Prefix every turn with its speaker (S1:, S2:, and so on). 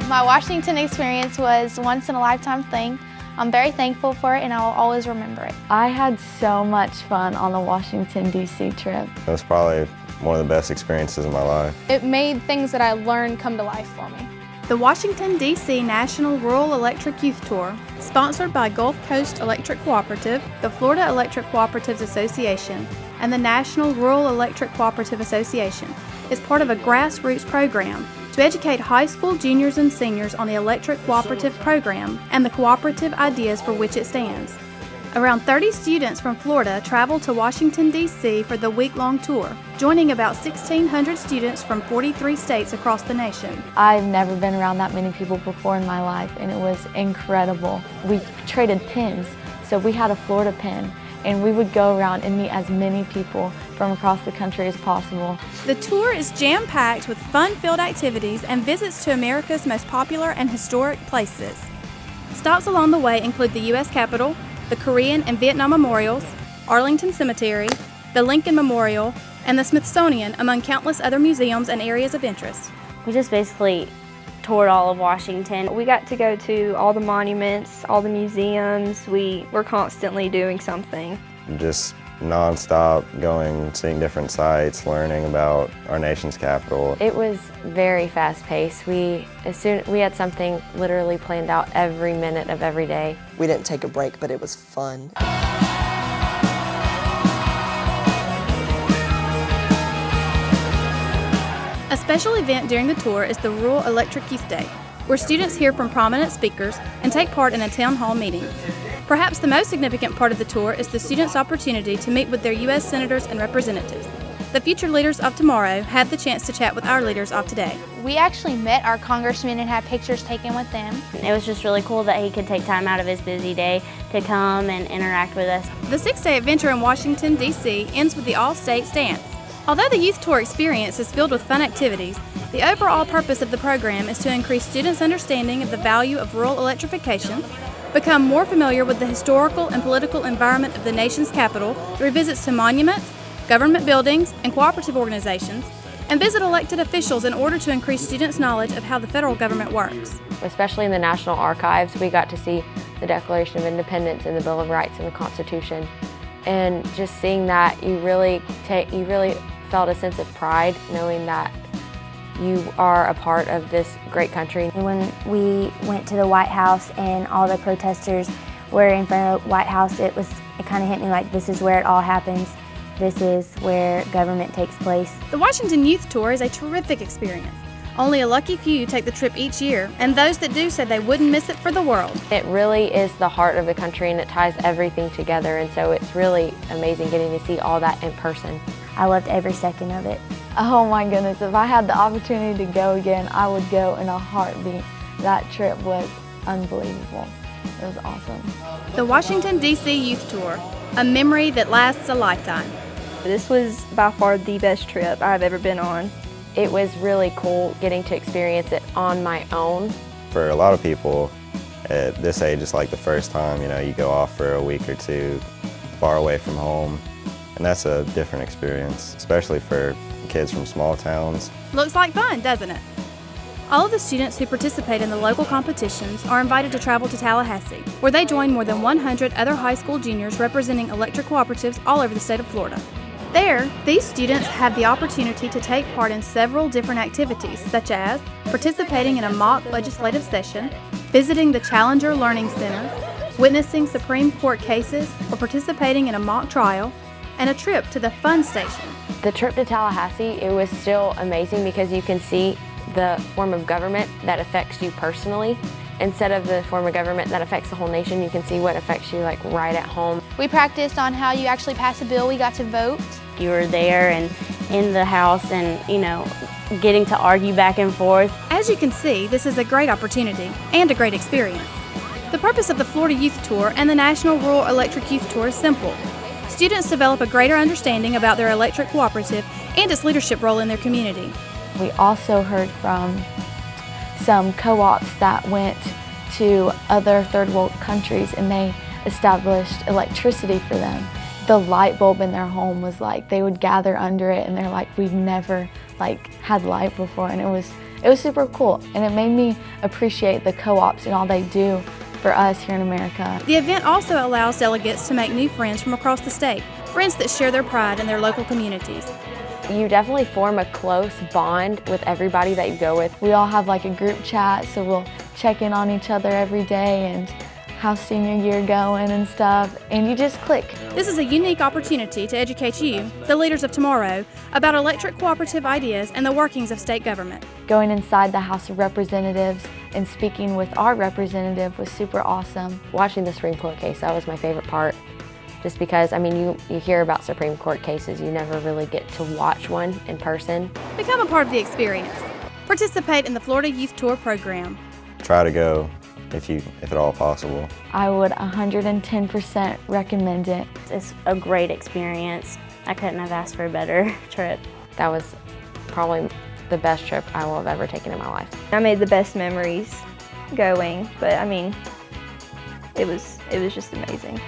S1: My Washington experience was once in a lifetime thing. I'm very thankful for it and I will always remember it.
S2: I had so much fun on the Washington, D.C. trip.
S3: It was probably one of the best experiences of my life.
S4: It made things that I learned come to life for me.
S5: The Washington, D.C. National Rural Electric Youth Tour, sponsored by Gulf Coast Electric Cooperative, the Florida Electric Cooperatives Association, and the National Rural Electric Cooperative Association, is part of a grassroots program to educate high school juniors and seniors on the Electric Cooperative Program and the cooperative ideas for which it stands. Around 30 students from Florida traveled to Washington, D.C. for the week-long tour, joining about 1,600 students from 43 states across the nation.
S2: I've never been around that many people before in my life, and it was incredible. We traded pins, so we had a Florida pin, and we would go around and meet as many people from across the country as possible.
S5: The tour is jam-packed with fun-filled activities and visits to America's most popular and historic places. Stops along the way include the U.S. Capitol, the Korean and Vietnam Memorials, Arlington Cemetery, the Lincoln Memorial, and the Smithsonian, among countless other museums and areas of interest.
S6: We just basically toured all of Washington. We got to go to all the monuments, all the museums. We were constantly doing something.
S3: Just non-stop going, seeing different sites, learning about our nation's capital.
S2: It was very fast-paced. We had something literally planned out every minute of every day.
S7: We didn't take a break, but it was fun.
S5: A special event during the tour is the Rural Electric Youth Day, where students hear from prominent speakers and take part in a town hall meeting. Perhaps the most significant part of the tour is the students' opportunity to meet with their U.S. senators and representatives. The future leaders of tomorrow had the chance to chat with our leaders of today.
S1: We actually met our congressmen and had pictures taken with them.
S6: It was just really cool that he could take time out of his busy day to come and interact with us.
S5: The 6-day adventure in Washington, D.C. ends with the All-States Dance. Although the youth tour experience is filled with fun activities, the overall purpose of the program is to increase students' understanding of the value of rural electrification, become more familiar with the historical and political environment of the nation's capital through visits to monuments, government buildings, and cooperative organizations, and visit elected officials in order to increase students' knowledge of how the federal government works.
S2: Especially in the National Archives, we got to see the Declaration of Independence and the Bill of Rights and the Constitution. And just seeing that, you really felt a sense of pride knowing that you are a part of this great country.
S8: When we went to the White House and all the protesters were in front of the White House, it kind of hit me like this is where it all happens. This is where government takes place.
S5: The Washington Youth Tour is a terrific experience. Only a lucky few take the trip each year, and those that do said they wouldn't miss it for the world.
S2: It really is the heart of the country and it ties everything together, and so it's really amazing getting to see all that in person.
S8: I loved every second of it.
S2: Oh my goodness, if I had the opportunity to go again, I would go in a heartbeat. That trip was unbelievable. It was awesome.
S5: The Washington, D.C. Youth Tour, a memory that lasts a lifetime.
S6: This was by far the best trip I've ever been on.
S2: It was really cool getting to experience it on my own.
S3: For a lot of people at this age, it's like the first time, you go off for a week or two far away from home. And that's a different experience, especially for kids from small towns.
S5: Looks like fun, doesn't it? All of the students who participate in the local competitions are invited to travel to Tallahassee, where they join more than 100 other high school juniors representing electric cooperatives all over the state of Florida. There, these students have the opportunity to take part in several different activities, such as participating in a mock legislative session, visiting the Challenger Learning Center, witnessing Supreme Court cases, or participating in a mock trial, and a trip to the Fun Station.
S2: The trip to Tallahassee, it was still amazing because you can see the form of government that affects you personally. Instead of the form of government that affects the whole nation, you can see what affects you like right at home.
S1: We practiced on how you actually pass a bill. We got to vote.
S6: You were there and in the house and, getting to argue back and forth.
S5: As you can see, this is a great opportunity and a great experience. The purpose of the Florida Youth Tour and the National Rural Electric Youth Tour is simple. Students develop a greater understanding about their electric cooperative and its leadership role in their community.
S2: We also heard from some co-ops that went to other third world countries and they established electricity for them. The light bulb in their home was like, they would gather under it and they're like, we've never
S9: like had light before, and it was super cool, and it made me appreciate the co-ops and all they do for us here in America.
S5: The event also allows delegates to make new friends from across the state, friends that share their pride in their local communities.
S2: You definitely form a close bond with everybody that you go with.
S9: We all have like a group chat, so we'll check in on each other every day and how's senior year going and stuff, and you just click.
S5: This is a unique opportunity to educate you, the leaders of tomorrow, about electric cooperative ideas and the workings of state government.
S9: Going inside the House of Representatives and speaking with our representative was super awesome.
S2: Watching the Supreme Court case, that was my favorite part. Just because, I mean, you hear about Supreme Court cases, you never really get to watch one in person.
S5: Become a part of the experience. Participate in the Florida Youth Tour program.
S3: Try to go if at all possible.
S9: I would 110% recommend it.
S10: It's a great experience. I couldn't have asked for a better trip.
S2: That was probably the best trip I will have ever taken in my life.
S6: I made the best memories going, but I mean, it was just amazing.